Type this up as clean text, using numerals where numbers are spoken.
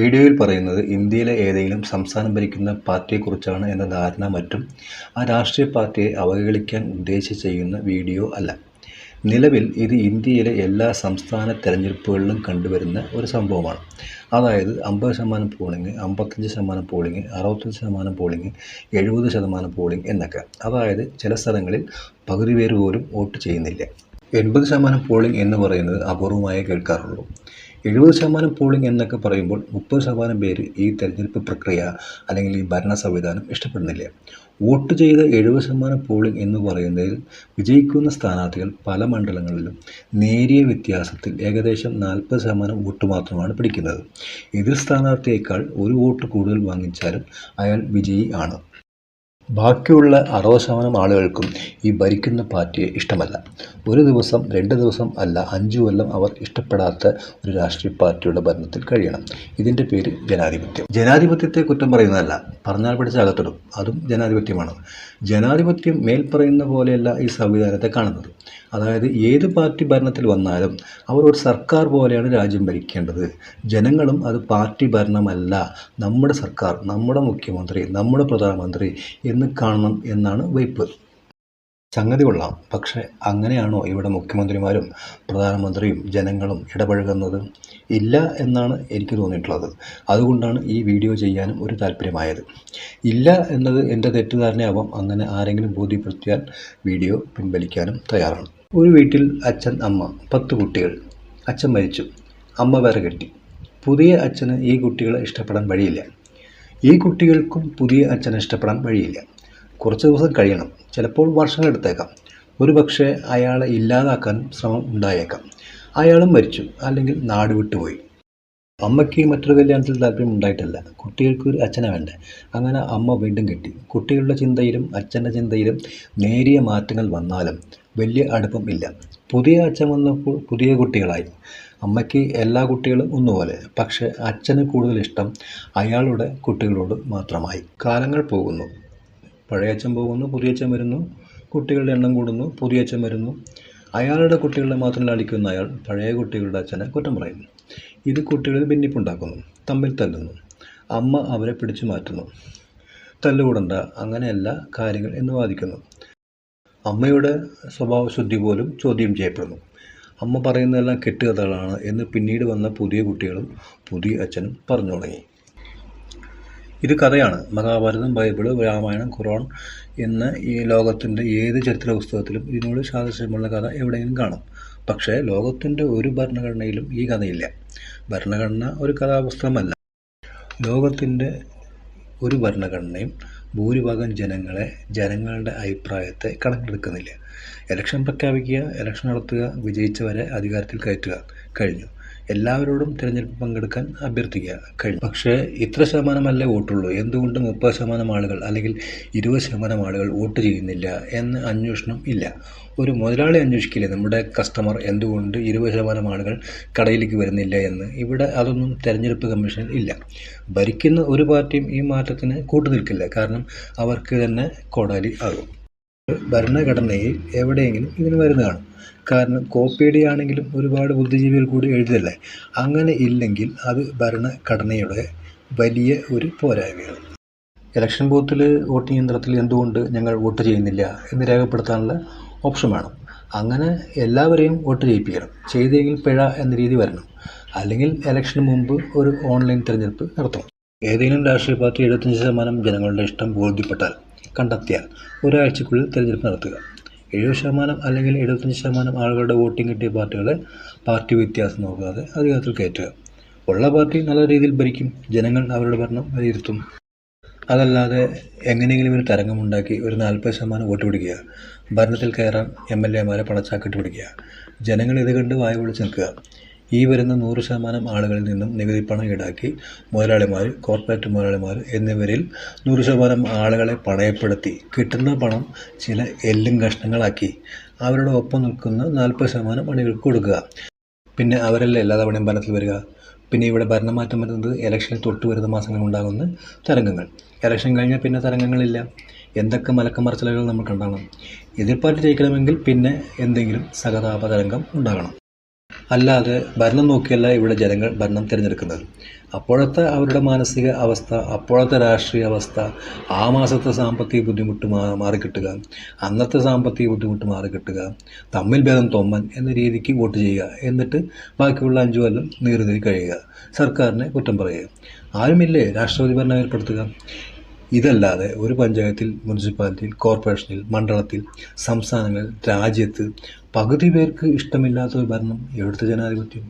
വീഡിയോയിൽ പറയുന്നത് ഇന്ത്യയിലെ ഏതെങ്കിലും സംസ്ഥാനം ഭരിക്കുന്ന പാർട്ടിയെക്കുറിച്ചാണ് എന്ന ധാരണ മറ്റും ആ രാഷ്ട്രീയ പാർട്ടിയെ അവഹേളിക്കാൻ ഉദ്ദേശിച്ച് ചെയ്യുന്ന വീഡിയോ അല്ല. നിലവിൽ ഇത് ഇന്ത്യയിലെ എല്ലാ സംസ്ഥാന തെരഞ്ഞെടുപ്പുകളിലും കണ്ടുവരുന്ന ഒരു സംഭവമാണ്. അതായത് 50% പോളിംഗ്, 55% പോളിംഗ്, 65% പോളിംഗ്, 70% പോളിംഗ് എന്നൊക്കെ. അതായത് ചില സ്ഥലങ്ങളിൽ പകുതി പേര് പോലും വോട്ട് ചെയ്യുന്നില്ല. 80% പോളിംഗ് എന്ന് പറയുന്നത് അപൂർവമായേ കേൾക്കാറുള്ളൂ. 70% പോളിംഗ് എന്നൊക്കെ പറയുമ്പോൾ 30% പേര് ഈ തെരഞ്ഞെടുപ്പ് പ്രക്രിയ അല്ലെങ്കിൽ ഈ ഭരണ സംവിധാനം ഇഷ്ടപ്പെടുന്നില്ല. വോട്ട് ചെയ്ത 70% പോളിംഗ് എന്ന് പറയുന്നതിൽ വിജയിക്കുന്ന സ്ഥാനാർത്ഥികൾ പല മണ്ഡലങ്ങളിലും നേരിയ വ്യത്യാസത്തിൽ ഏകദേശം 40% വോട്ട് മാത്രമാണ് പിടിക്കുന്നത്. എതിർ സ്ഥാനാർത്ഥിയേക്കാൾ ഒരു വോട്ട് കൂടുതൽ വാങ്ങിച്ചാലും അയാൾ വിജയി ആണ്. ബാക്കിയുള്ള 60% ആളുകൾക്കും ഈ ഭരിക്കുന്ന പാർട്ടിയെ ഇഷ്ടമല്ല. ഒരു ദിവസം 2 ദിവസം അല്ല 5 കൊല്ലം അവർ ഇഷ്ടപ്പെടാത്ത ഒരു രാഷ്ട്രീയ പാർട്ടിയുടെ ഭരണത്തിൽ കഴിയണം. ഇതിൻ്റെ പേര് ജനാധിപത്യം. ജനാധിപത്യത്തെ കുറ്റം പറയുന്നതല്ല, പറഞ്ഞാൽ പിടിച്ച് അകത്തിടും. അതും ജനാധിപത്യമാണ്. ജനാധിപത്യം മേൽ പറയുന്ന പോലെയല്ല ഈ സംവിധാനത്തെ കാണുന്നത്. അതായത് ഏത് പാർട്ടി ഭരണത്തിൽ വന്നാലും അവർ ഒരു സർക്കാർ പോലെയാണ് രാജ്യം ഭരിക്കേണ്ടത്. ജനങ്ങളും അത് പാർട്ടി ഭരണമല്ല, നമ്മുടെ സർക്കാർ, നമ്മുടെ മുഖ്യമന്ത്രി, നമ്മുടെ പ്രധാനമന്ത്രി എന്ന് കാണണം എന്നാണ് വയ്പ്. സംഗതി കൊള്ളാം. പക്ഷേ അങ്ങനെയാണോ ഇവിടെ മുഖ്യമന്ത്രിമാരും പ്രധാനമന്ത്രിയും ജനങ്ങളും ഇടപഴകുന്നത്? ഇല്ല എന്നാണ് എനിക്ക് തോന്നിയിട്ടുള്ളത്. അതുകൊണ്ടാണ് ഈ വീഡിയോ ചെയ്യാനും ഒരു താല്പര്യമായത്. ഇല്ല എന്നത് എൻ്റെ തെറ്റിദ്ധാരണയാവാം. അങ്ങനെ ആരെങ്കിലും ബോധ്യപ്പെടുത്തിയാൽ വീഡിയോ പിൻവലിക്കാനും തയ്യാറാണ്. ഒരു വീട്ടിൽ അച്ഛൻ, അമ്മ, 10 കുട്ടികൾ. അച്ഛൻ മരിച്ചു, അമ്മ വേറെ കെട്ടി. പുതിയ അച്ഛന് ഈ കുട്ടികളെ ഇഷ്ടപ്പെടാൻ വഴിയില്ല. ഈ കുട്ടികൾക്കും പുതിയ അച്ഛനെ ഇഷ്ടപ്പെടാൻ വഴിയില്ല. കുറച്ച് ദിവസം കഴിയണം, ചിലപ്പോൾ വർഷങ്ങളെടുത്തേക്കാം. ഒരു പക്ഷേ അയാളെ ഇല്ലാതാക്കാൻ ശ്രമം ഉണ്ടായേക്കാം. അയാളും മരിച്ചു, അല്ലെങ്കിൽ നാട് വിട്ടുപോയി. അമ്മയ്ക്ക് മറ്റൊരു കല്യാണത്തിൽ താല്പര്യം ഉണ്ടായിട്ടല്ല, കുട്ടികൾക്ക് ഒരു അച്ഛനെ വേണ്ടേ. അങ്ങനെ അമ്മ വീണ്ടും കെട്ടി. കുട്ടികളുടെ ചിന്തയിലും അച്ഛൻ്റെ ചിന്തയിലും നേരിയ മാറ്റങ്ങൾ വന്നാലും വലിയ അടുപ്പം ഇല്ല. പുതിയ അച്ഛൻ വന്നപ്പോൾ പുതിയ കുട്ടികളായി. അമ്മയ്ക്ക് എല്ലാ കുട്ടികളും ഒന്നുപോലെ, പക്ഷേ അച്ഛന് കൂടുതൽ ഇഷ്ടം അയാളുടെ കുട്ടികളോട് മാത്രമായി. കാലങ്ങൾ പോകുന്നു, പഴയ അച്ഛൻ പോകുന്നു, പുതിയ അച്ഛൻ വരുന്നു, കുട്ടികളുടെ എണ്ണം കൂടുന്നു, പുതിയ അച്ഛൻ വരുന്നു. അയാളുടെ കുട്ടികളെ മാത്രം ലാളിക്കുന്ന അയാൾ പഴയ കുട്ടികളുടെ അച്ഛനെ കുറ്റം പറയുന്നു. ഇത് കുട്ടികളിൽ ഭിന്നിപ്പുണ്ടാക്കുന്നു, തമ്മിൽ തല്ലുന്നു. അമ്മ അവരെ പിടിച്ചു മാറ്റുന്നു. തല്ലുകൂടണ്ട, അങ്ങനെയല്ല കാര്യങ്ങൾ എന്ന് വാദിക്കുന്നു. അമ്മയുടെ സ്വഭാവശുദ്ധി പോലും ചോദ്യം ചെയ്യപ്പെടുന്നു. അമ്മ പറയുന്നതെല്ലാം കെട്ടുകഥകളാണ് എന്ന് പിന്നീട് വന്ന പുതിയ കുട്ടികളും പുതിയ അച്ഛനും പറഞ്ഞു തുടങ്ങി. ഇത് കഥയാണ്. മഹാഭാരതം, ബൈബിള്, രാമായണം, ഖുർആൻ എന്ന ഈ ലോകത്തിൻ്റെ ഏത് ചരിത്ര പുസ്തകത്തിലും ഇതിനോട് സാദൃശ്യമുള്ള കഥ എവിടെയെങ്കിലും കാണും. പക്ഷേ ലോകത്തിൻ്റെ ഒരു ഭരണഘടനയിലും ഈ കഥയില്ല. ഭരണഘടന ഒരു കഥാപുസ്തകമല്ല. ലോകത്തിൻ്റെ ഒരു ഭരണഘടനയും ഭൂരിഭാഗം ജനങ്ങളുടെ അഭിപ്രായത്തെ കണക്കിലെടുക്കുന്നില്ല. ഇലക്ഷൻ പ്രഖ്യാപിക്കുക, ഇലക്ഷൻ നടത്തുക, വിജയിച്ചവരെ അധികാരത്തിൽ കയറ്റുക, കഴിഞ്ഞു. എല്ലാവരോടും തിരഞ്ഞെടുപ്പ് പങ്കെടുക്കാൻ അഭ്യർത്ഥിക്കുക, കഴിഞ്ഞു. പക്ഷേ ഇത്ര ശതമാനമല്ലേ വോട്ടുള്ളൂ, എന്തുകൊണ്ട് 30% ആളുകൾ അല്ലെങ്കിൽ 20% ആളുകൾ വോട്ട് ചെയ്യുന്നില്ല എന്ന് അന്വേഷണം ഇല്ല. ഒരു മുതലാളി അന്വേഷിക്കില്ലേ നമ്മുടെ കസ്റ്റമർ എന്തുകൊണ്ട് 20% ആളുകൾ കടയിലേക്ക് വരുന്നില്ല എന്ന്? ഇവിടെ അതൊന്നും തെരഞ്ഞെടുപ്പ് കമ്മീഷൻ ഇല്ല. ഭരിക്കുന്ന ഒരു പാർട്ടിയും ഈ മാറ്റത്തിന് കൂട്ടുനിൽക്കില്ല. കാരണം അവർക്ക് തന്നെ കോടാലി ആകും. ഭരണഘടനയിൽ എവിടെയെങ്കിലും ഇതിന് വരുന്നതാണ്. കാരണം കോപ്പിയടിയാണെങ്കിലും ഒരുപാട് ബുദ്ധിജീവികൾ കൂടി എഴുതിയല്ലേ. അങ്ങനെ ഇല്ലെങ്കിൽ അത് ഭരണഘടനയുടെ വലിയ ഒരു പോരായ്മയാണ്. ഇലക്ഷൻ ബൂത്തിൽ വോട്ടിംഗ് യന്ത്രത്തിൽ എന്തുകൊണ്ട് ഞങ്ങൾ വോട്ട് ചെയ്യുന്നില്ല എന്ന് രേഖപ്പെടുത്താനുള്ള ഓപ്ഷൻ വേണം. അങ്ങനെ എല്ലാവരെയും വോട്ട് ചെയ്യിപ്പിക്കണം. ചെയ്തെങ്കിൽ പിഴ എന്ന രീതി വരണം. അല്ലെങ്കിൽ ഇലക്ഷന് മുമ്പ് ഒരു ഓൺലൈൻ തിരഞ്ഞെടുപ്പ് നടത്തണം. ഏതെങ്കിലും രാഷ്ട്രീയ പാർട്ടി 75% ജനങ്ങളുടെ ഇഷ്ടം ബോധ്യപ്പെട്ടാൽ, കണ്ടെത്തിയാൽ ഒരാഴ്ചക്കുള്ളിൽ തിരഞ്ഞെടുപ്പ് നടത്തുക. 70% അല്ലെങ്കിൽ 75% ആളുകളുടെ വോട്ടിംഗ് കിട്ടിയ പാർട്ടികളെ പാർട്ടി വ്യത്യാസം നോക്കാതെ അധികാരത്തിൽ കയറ്റുക. ഉള്ള പാർട്ടി നല്ല രീതിയിൽ ഭരിക്കും, ജനങ്ങൾ അവരുടെ ഭരണം വിലയിരുത്തും. അതല്ലാതെ എങ്ങനെയെങ്കിലും ഒരു തരംഗമുണ്ടാക്കി ഒരു 40% വോട്ട് പിടിക്കുക, ഭരണത്തിൽ കയറാൻ MLA-മാരെ പണച്ചാക്കിട്ട് പിടിക്കുക. ജനങ്ങൾ ഇത് കണ്ട് വായ പൊളിച്ച് നിൽക്കുക. ഈ വരുന്ന 100% ആളുകളിൽ നിന്നും നികുതി പണം ഈടാക്കി മുതലാളിമാർ, കോർപ്പറേറ്റ് മുതലാളിമാർ എന്നിവരിൽ 100% ആളുകളെ പണയപ്പെടുത്തി കിട്ടുന്ന പണം ചില എല്ലും കഷ്ണങ്ങളാക്കി അവരുടെ ഒപ്പം നിൽക്കുന്ന 40% അണികൾക്ക് കൊടുക്കുക. പിന്നെ അവരല്ലേ എല്ലാ തവണയും ഭരണത്തിൽ വരിക. പിന്നെ ഇവിടെ ഭരണമാറ്റം വരുന്നത് ഇലക്ഷനിൽ തൊട്ട് വരുന്ന മാസങ്ങളിൽ ഉണ്ടാകുന്ന തരംഗങ്ങൾ. ഇലക്ഷൻ കഴിഞ്ഞാൽ പിന്നെ തരംഗങ്ങളില്ല. എന്തൊക്കെ മലക്കമറിച്ചിലുകൾ നമ്മൾ കണ്ടാണ്. എതിർ പാർട്ടി ജയിക്കണമെങ്കിൽ പിന്നെ എന്തെങ്കിലും സഹതാപ തരംഗം ഉണ്ടാകണം. അല്ലാതെ ഭരണം നോക്കിയല്ല ഇവിടെ ജനങ്ങൾ ഭരണം തിരഞ്ഞെടുക്കുന്നത്. അപ്പോഴത്തെ അവരുടെ മാനസിക അവസ്ഥ, അപ്പോഴത്തെ രാഷ്ട്രീയ അവസ്ഥ, ആ മാസത്തെ സാമ്പത്തിക ബുദ്ധിമുട്ട് മാറിക്കിട്ടുക, അന്നത്തെ സാമ്പത്തിക ബുദ്ധിമുട്ട് മാറിക്കിട്ടുക, തമ്മിൽ ഭേദം തൊമ്മൻ എന്ന രീതിക്ക് വോട്ട് ചെയ്യുക, എന്നിട്ട് ബാക്കിയുള്ള 5 കൊല്ലം നീറി കഴിയുക, സർക്കാരിനെ കുറ്റം പറയുക. ആരുമില്ലേ രാഷ്ട്രപതി ഭരണം ഏർപ്പെടുത്തുക? ഇതല്ലാതെ ഒരു പഞ്ചായത്തിൽ, മുനിസിപ്പാലിറ്റിയിൽ, കോർപ്പറേഷനിൽ, മണ്ഡലത്തിൽ, സംസ്ഥാനങ്ങളിൽ, രാജ്യത്ത് പകുതി പേർക്ക് ഇഷ്ടമില്ലാത്ത ഒരു ഭരണം എവിടുത്തെ ജനാധിപത്യം?